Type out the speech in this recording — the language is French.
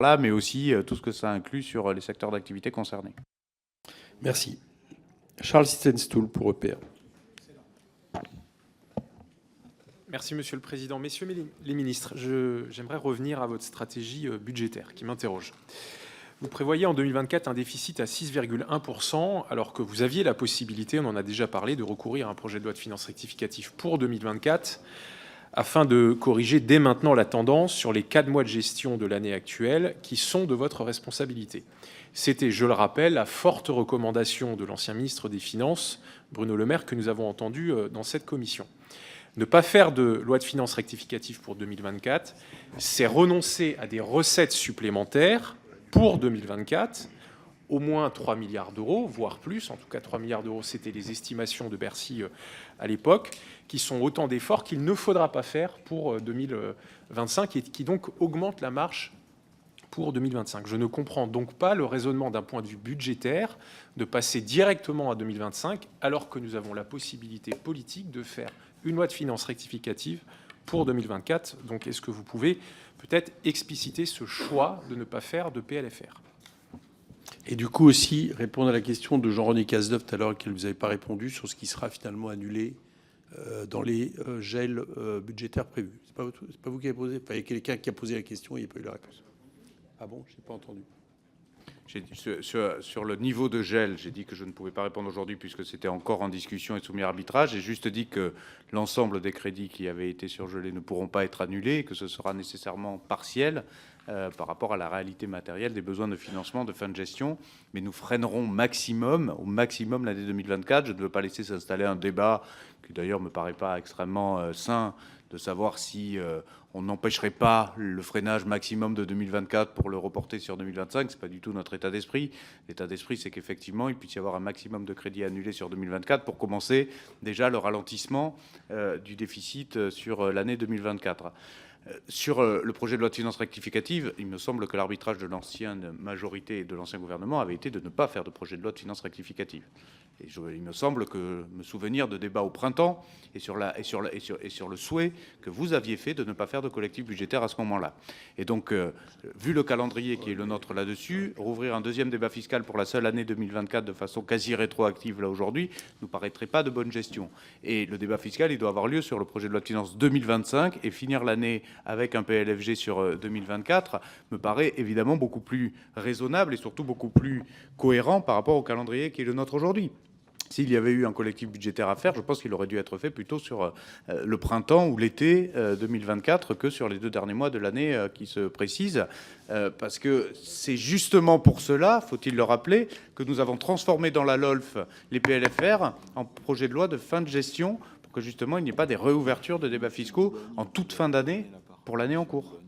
là, mais aussi tout ce que ça inclut sur les secteurs d'activité concernés. Merci. Charles Sitzenstuhl pour EPR. Merci Monsieur le Président. Messieurs les ministres, j'aimerais revenir à votre stratégie budgétaire qui m'interroge. Vous prévoyez en 2024 un déficit à 6,1%, alors que vous aviez la possibilité, on en a déjà parlé, de recourir à un projet de loi de finances rectificative pour 2024, afin de corriger dès maintenant la tendance sur les 4 mois de gestion de l'année actuelle qui sont de votre responsabilité. C'était, je le rappelle, la forte recommandation de l'ancien ministre des Finances, Bruno Le Maire, que nous avons entendu dans cette commission. Ne pas faire de loi de finances rectificative pour 2024, c'est renoncer à des recettes supplémentaires pour 2024, au moins 3 milliards d'euros, voire plus. En tout cas, 3 milliards d'euros, c'était les estimations de Bercy à l'époque, qui sont autant d'efforts qu'il ne faudra pas faire pour 2025 et qui donc augmentent la marche pour 2025. Je ne comprends donc pas le raisonnement d'un point de vue budgétaire de passer directement à 2025 alors que nous avons la possibilité politique de faire une loi de finances rectificative pour 2024. Donc est-ce que vous pouvez peut-être expliciter ce choix de ne pas faire de PLFR ? Et du coup aussi répondre à la question de Jean-René Cazeneuve tout à l'heure, auquel vous n'avez pas répondu, sur ce qui sera finalement annulé dans les gels budgétaires prévus. C'est pas vous qui avez posé. Enfin, il y a quelqu'un qui a posé la question et il n'y a pas eu la réponse. Ah bon, je n'ai pas entendu. Sur le niveau de gel, j'ai dit que je ne pouvais pas répondre aujourd'hui puisque c'était encore en discussion et soumis à arbitrage. J'ai juste dit que l'ensemble des crédits qui avaient été surgelés ne pourront pas être annulés et que ce sera nécessairement partiel par rapport à la réalité matérielle des besoins de financement de fin de gestion. Mais nous freinerons au maximum l'année 2024. Je ne veux pas laisser s'installer un débat qui d'ailleurs me paraît pas extrêmement sain, de savoir si on n'empêcherait pas le freinage maximum de 2024 pour le reporter sur 2025. Ce n'est pas du tout notre état d'esprit. L'état d'esprit, c'est qu'effectivement, il puisse y avoir un maximum de crédits annulés sur 2024 pour commencer déjà le ralentissement du déficit sur l'année 2024. Sur le projet de loi de finances rectificative, il me semble que l'arbitrage de l'ancienne majorité et de l'ancien gouvernement avait été de ne pas faire de projet de loi de finances rectificative. Et il me semble que me souvenir de débats au printemps et sur le souhait que vous aviez fait de ne pas faire de collectif budgétaire à ce moment-là. Et donc, vu le calendrier qui est le nôtre là-dessus, rouvrir un deuxième débat fiscal pour la seule année 2024 de façon quasi rétroactive là aujourd'hui nous paraîtrait pas de bonne gestion. Et le débat fiscal, il doit avoir lieu sur le projet de loi de finances 2025 et finir l'année avec un PLFG sur 2024 me paraît évidemment beaucoup plus raisonnable et surtout beaucoup plus cohérent par rapport au calendrier qui est le nôtre aujourd'hui. S'il y avait eu un collectif budgétaire à faire, je pense qu'il aurait dû être fait plutôt sur le printemps ou l'été 2024 que sur les 2 derniers mois de l'année qui se précisent. Parce que c'est justement pour cela, faut-il le rappeler, que nous avons transformé dans la LOLF les PLFR en projet de loi de fin de gestion pour que justement il n'y ait pas des réouvertures de débats fiscaux en toute fin d'année pour l'année en cours.